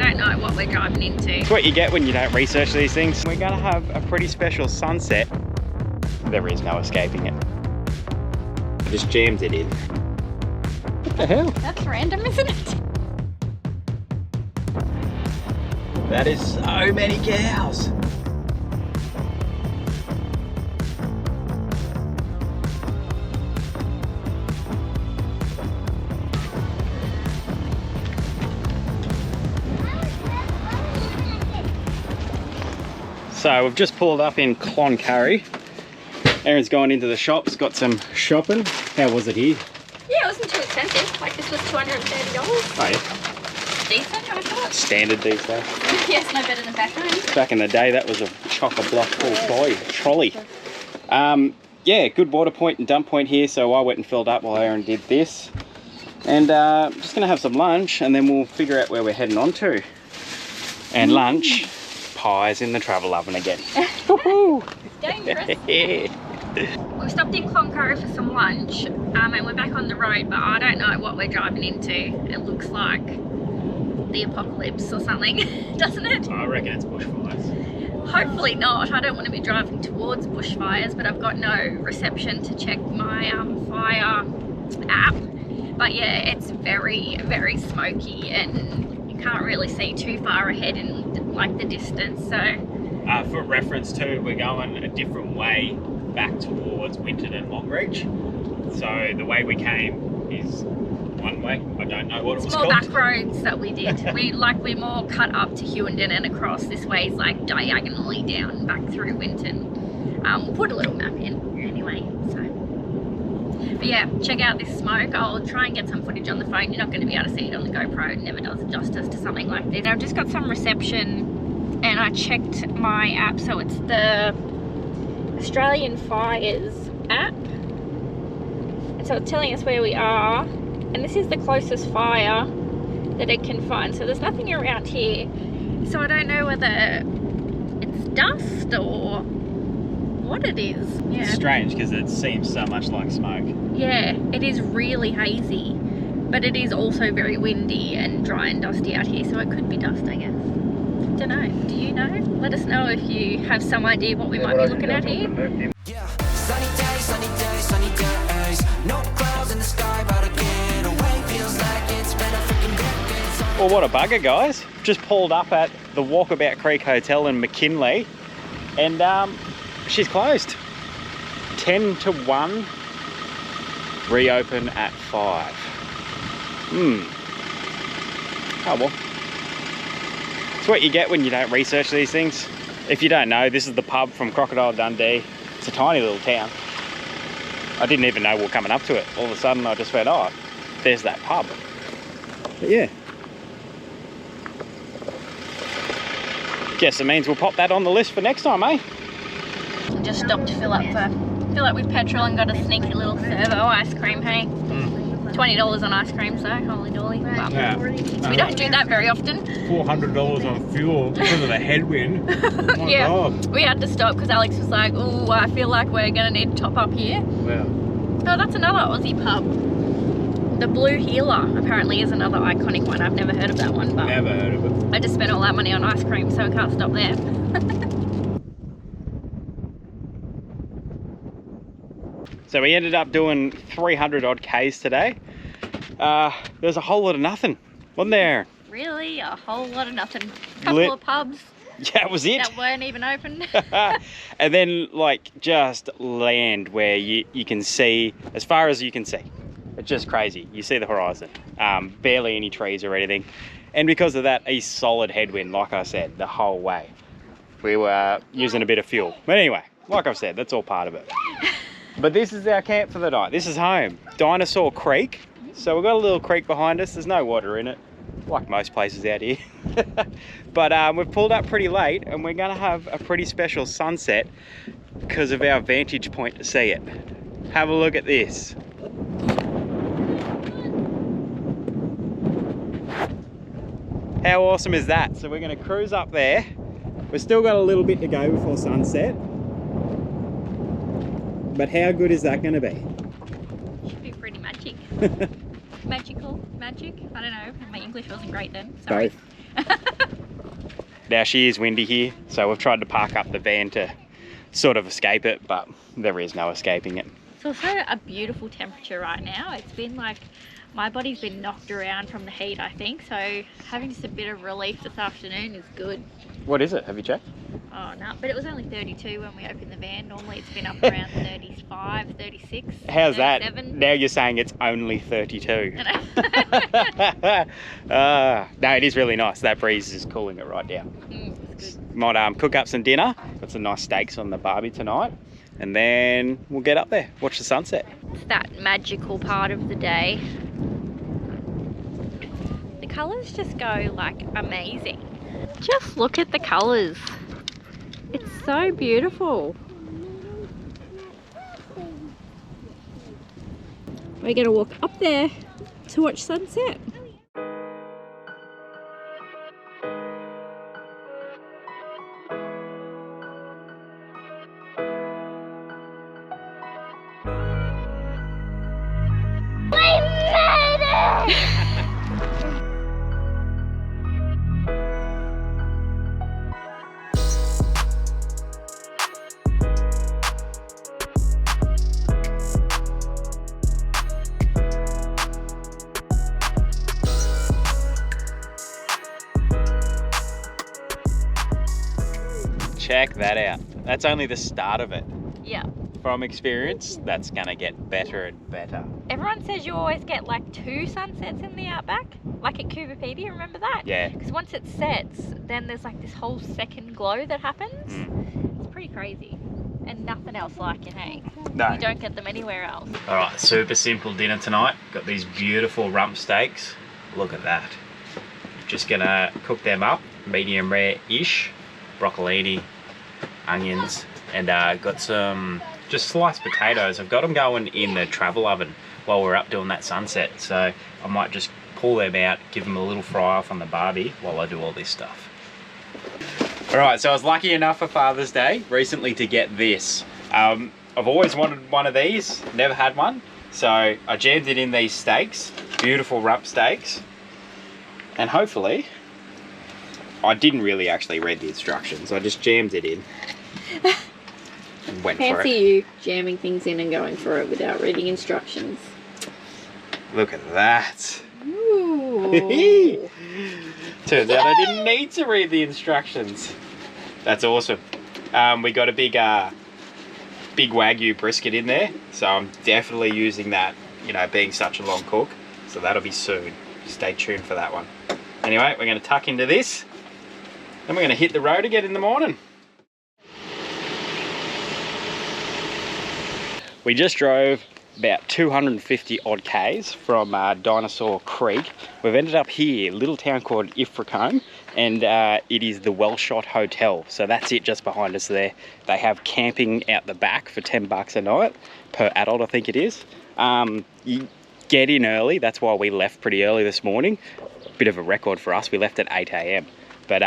don't know what we're driving into. It's what you get when you don't research these things. We're gonna have a pretty special sunset. There is no escaping it. I just jammed it in. What the hell? That's random, isn't it? That is so many cows. So we've just pulled up in Cloncurry. Aaron's gone into the shops, got some shopping. How was it here? Yeah, it wasn't too expensive. Like this was $230. Oh yeah. Decent, I thought. Standard these days. Yes, no better than factory. Back in the day, that was a chock-a-block full trolley. Yeah, good water point and dump point here, so I went and filled up while Aaron did this. And just gonna have some lunch, and then we'll figure out where we're heading on to. And lunch, pies in the travel oven again. Woohoo! Dangerous. We stopped in Cloncurry for some lunch, and we're back on the road, but I don't know what we're driving into. It looks like the apocalypse or something, doesn't it? I reckon it's bushfires. Hopefully not. I don't want to be driving towards bushfires, but I've got no reception to check my fire app. But yeah, it's very, very smoky, and you can't really see too far ahead in like the distance. So for reference too, we're going a different way back towards Winton and Longreach. So the way we came is one way. I don't know what it was more called. back roads that we did. we more cut up to Hewenden and across. This way is like diagonally down back through Winton. We'll put a little map in anyway. So, but yeah, check out this smoke. I'll try and get some footage on the phone. You're not going to be able to see it on the GoPro. It never does justice to something like this. I've just got some reception, and I checked my app, so it's the Australian Fires app. And so it's telling us where we are. And this is the closest fire that it can find. So there's nothing around here. So I don't know whether it's dust or what it is. Yeah. It's strange because it seems so much like smoke. Yeah, it is really hazy, but it is also very windy and dry and dusty out here. So it could be dust, I guess. Don't know. Do you know? Let us know if you have some idea what we might be looking at here. Yeah, sunny days, sunny days, sunny days. No clouds in the sky, but again, away feels like it's been a freaking decade. Well, what a bugger, guys. Just pulled up at the Walkabout Creek Hotel in McKinley, and she's closed. 10 to 1, reopen at 5. Oh well. It's what you get when you don't research these things. If you don't know, this is the pub from Crocodile Dundee. It's a tiny little town. I didn't even know we were coming up to it. All of a sudden I just went, oh, there's that pub. But yeah. Guess it means we'll pop that on the list for next time, eh? Just stopped to fill up with petrol and got a sneaky little servo ice cream, hey? $20 on ice cream, so holy dolly. Well, Yeah. we don't do that very often. $400 on fuel because of the headwind. Oh my Yeah, God. we had to stop because Alex was like, oh, I feel like we're going to need to top up here. Yeah. Oh, that's another Aussie pub. The Blue Healer apparently is another iconic one. I've never heard of that one, but Never heard of it. I just spent all that money on ice cream, so we can't stop there. So we ended up doing 300 odd Ks today. There's a whole lot of nothing, wasn't there? Really? A whole lot of nothing. Couple of pubs Yeah, that was it. that weren't even open. And then like just land where you can see as far as you can see. It's just crazy. You see the horizon. Barely any trees or anything. And because of that, a solid headwind, like I said, the whole way. We were using a bit of fuel. But anyway, like I've said, that's all part of it. But this is our camp for the night. This is home. Dinosaur Creek. So we've got a little creek behind us. There's no water in it, like most places out here. But we've pulled up pretty late, and we're gonna have a pretty special sunset because of our vantage point to see it. Have a look at this. How awesome is that? So we're gonna cruise up there. We've still got a little bit to go before sunset. But how good is that gonna be? Should be pretty magic. Magical? Magic? I don't know. My English wasn't great then. Sorry. Both. Now she is windy here, so we've tried to park up the van to sort of escape it, but there is no escaping it. It's also a beautiful temperature right now. It's been like, my body's been knocked around from the heat, I think, so having just a bit of relief this afternoon is good. What is it? Have you checked? Oh no, but it was only 32 when we opened the van. Normally it's been up around 35, 36. How's 37. that? Now you're saying it's only 32. No, it is really nice. That breeze is cooling it right down. It's good. Might cook up some dinner. Got some nice steaks on the barbie tonight. And then we'll get up there, watch the sunset. It's that magical part of the day. The colours just go like amazing. Just look at the colours. It's so beautiful. We're gonna walk up there to watch sunset. Check that out. That's only the start of it. Yeah. From experience, that's gonna get better and better. Everyone says you always get like 2 sunsets in the outback, like at Kuvapedia, remember that? Yeah. Because once it sets, then there's like this whole second glow that happens. It's pretty crazy. And nothing else like it, hey? No. You don't get them anywhere else. All right, super simple dinner tonight. Got these beautiful rump steaks. Look at that. Just gonna cook them up, medium rare-ish. Broccolini, onions, and got some just sliced potatoes. I've got them going in the travel oven while we're up doing that sunset, so I might just pull them out, give them a little fry off on the barbie while I do all this stuff. All right, so I was lucky enough for Father's Day recently to get this. I've always wanted one of these, never had one, so I jammed it in these steaks, beautiful rump steaks, and hopefully I didn't really actually read the instructions. I just jammed it in and went for Fancy it. you jamming things in and going for it without reading instructions. Look at that. Ooh. Turns out I didn't need to read the instructions. That's awesome. We got a big Wagyu brisket in there, so I'm definitely using that, you know, being such a long cook. So that'll be soon. Stay tuned for that one. Anyway, we're going to tuck into this. Then we're going to hit the road again in the morning. We just drove about 250 odd Ks from Dinosaur Creek. We've ended up here, a little town called FREECAMPING, and it is the Wellshot Hotel. So that's it just behind us there. They have camping out the back for $10 a night, per adult I think it is. You get in early, that's why we left pretty early this morning. Bit of a record for us, we left at 8 AM. But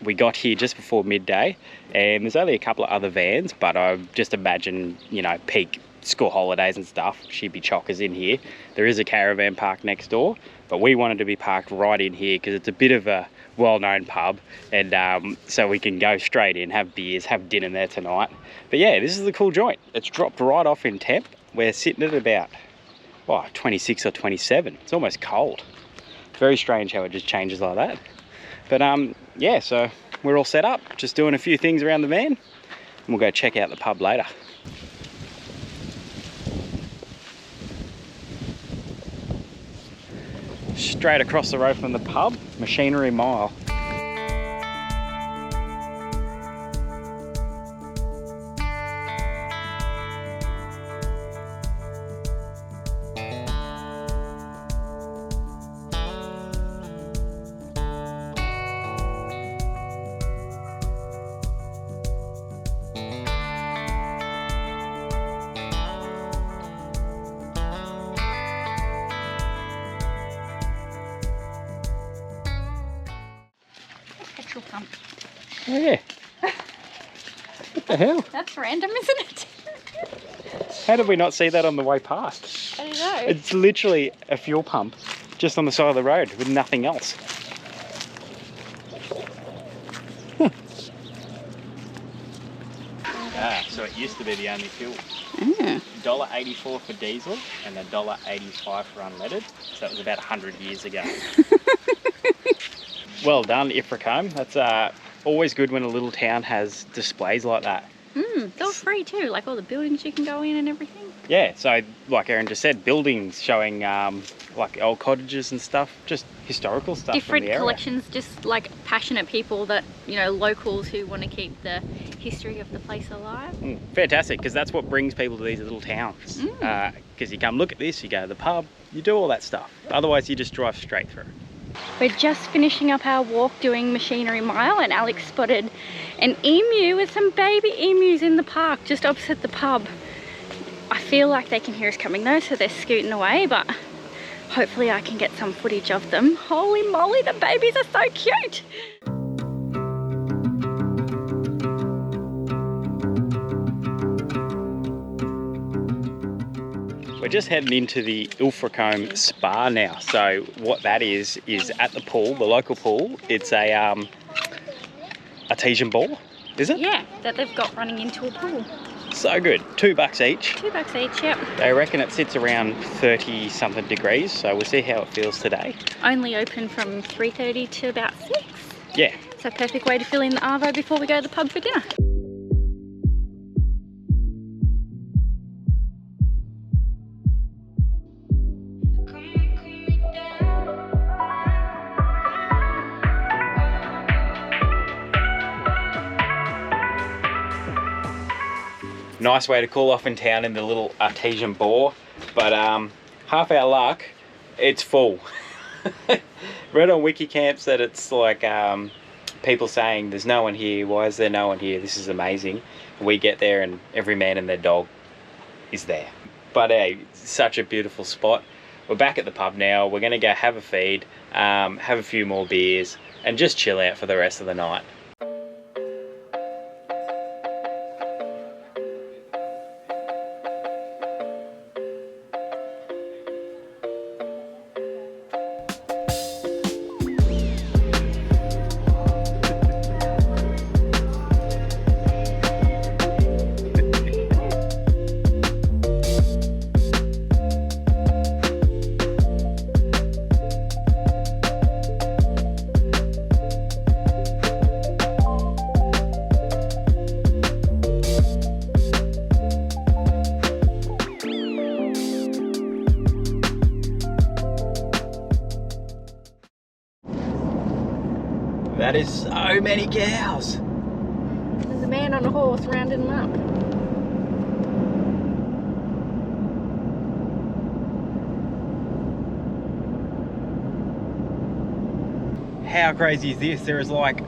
we got here just before midday, and there's only a couple of other vans, but I just imagine, you know, peak school holidays and stuff, she'd be chockers in here. There is a caravan park next door, but we wanted to be parked right in here because it's a bit of a well-known pub, and so we can go straight in, have beers, have dinner there tonight. But yeah, this is the cool joint. It's dropped right off in temp. We're sitting at about 26 or 27. It's almost cold. Very strange how it just changes like that. But yeah, so we're all set up, just doing a few things around the van, and we'll go check out the pub later. Straight across the road from the pub, Machinery Mile. Pump. Oh yeah. What the hell? That's random, isn't it? How did we not see that on the way past? I don't know. It's literally a fuel pump just on the side of the road with nothing else. so it used to be the only fuel. Mm. $1.84 for diesel and $1.85 for unleaded. So that was about 100 years ago. Well done, FREECAMPING. That's always good when a little town has displays like that. They're free too, like all the buildings you can go in and everything. Yeah, so like Erin just said, buildings showing like old cottages and stuff, just historical stuff. Different from the area. collections, just like passionate people that, you know, locals who want to keep the history of the place alive. Fantastic, because that's what brings people to these little towns. Because you come look at this, you go to the pub, you do all that stuff. Otherwise you just drive straight through. We're just finishing up our walk doing Machinery Mile, and Alex spotted an emu with some baby emus in the park just opposite the pub. I feel like they can hear us coming though, so they're scooting away, but hopefully I can get some footage of them. Holy moly, the babies are so cute! We're just heading into the Ilfracombe Spa now. So what that is at the pool, the local pool, it's a artesian ball, is it? Yeah, that they've got running into a pool. So good. $2 each. $2 each, yep. They reckon it sits around 30 something degrees, so we'll see how it feels today. Only open from 3:30 to about 6. Yeah. So perfect way to fill in the arvo before we go to the pub for dinner. Nice way to cool off in town in the little artesian bore, but half our luck, it's full. Read on Wikicamps that it's like people saying there's no one here, why is there no one here, this is amazing. We get there and every man and their dog is there. But hey, such a beautiful spot. We're back at the pub now, we're gonna go have a feed, have a few more beers and just chill out for the rest of the night. That is so many cows. There's a man on a horse rounding them up. How crazy is this? There is like,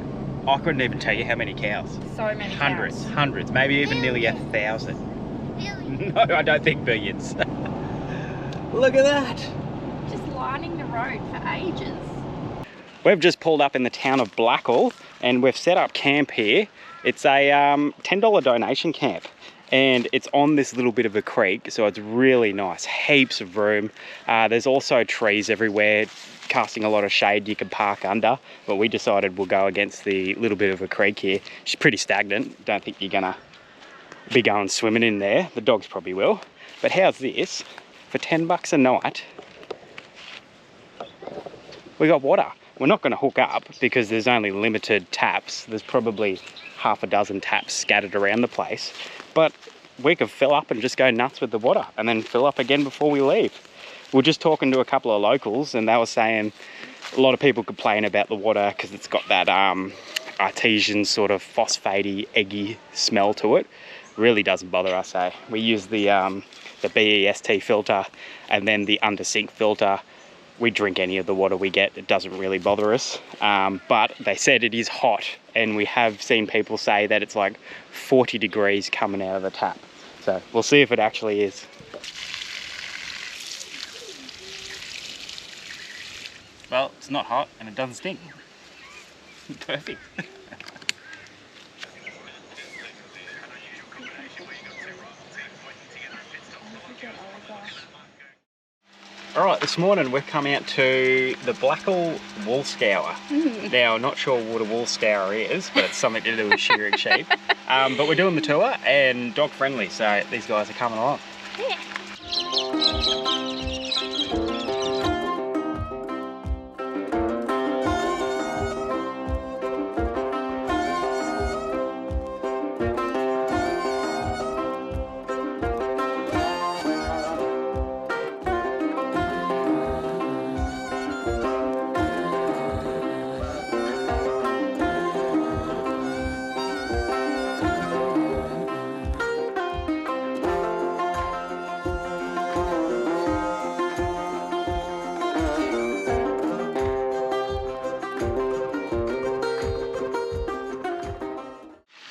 I couldn't even tell you how many cows. So many Hundreds, cows. hundreds, maybe even nearly 1,000. No, I don't think billions. Look at that. Just lining the road for ages. We've just pulled up in the town of Blackall and we've set up camp here. It's a $10 donation camp and it's on this little bit of a creek, so it's really nice, heaps of room. There's also trees everywhere, casting a lot of shade you can park under, but we decided we'll go against the little bit of a creek here. It's pretty stagnant, don't think you're gonna be going swimming in there. The dogs probably will. But how's this? For $10 a night, we got water. We're not going to hook up because there's only limited taps. There's probably half a dozen taps scattered around the place. But we could fill up and just go nuts with the water and then fill up again before we leave. We're just talking to a couple of locals and they were saying a lot of people complain about the water because it's got that artesian sort of phosphatey, eggy smell to it. Really doesn't bother us, eh? We use the BEST filter and then the under sink filter. We drink any of the water we get, it doesn't really bother us. But they said it is hot and we have seen people say that it's like 40 degrees coming out of the tap. So we'll see if it actually is. Well, it's not hot and it doesn't stink. Perfect. All right, this morning we've come out to the Blackall Wool Scour. Now, I'm not sure what a wool scour is, but it's something to do with shearing sheep. But we're doing the tour and dog friendly, so these guys are coming along. Yeah.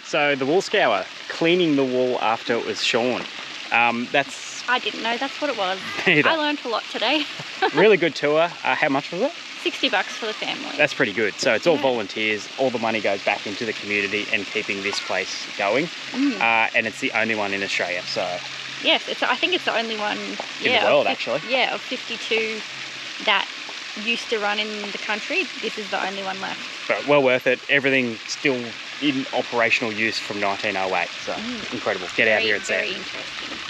So the wool scour, cleaning the wool after it was shorn. That's I didn't know that's what it was. Neither. I learned a lot today. really good tour. How much was it? $60 for the family. That's pretty good. So it's all volunteers. All the money goes back into the community and keeping this place going. And it's the only one in Australia. So yes, I think it's the only one in the world, actually. Yeah, of 52 that used to run in the country. This is the only one left. But well worth it. Everything still in operational use from 1908. So incredible. Get out here and see Very it. interesting.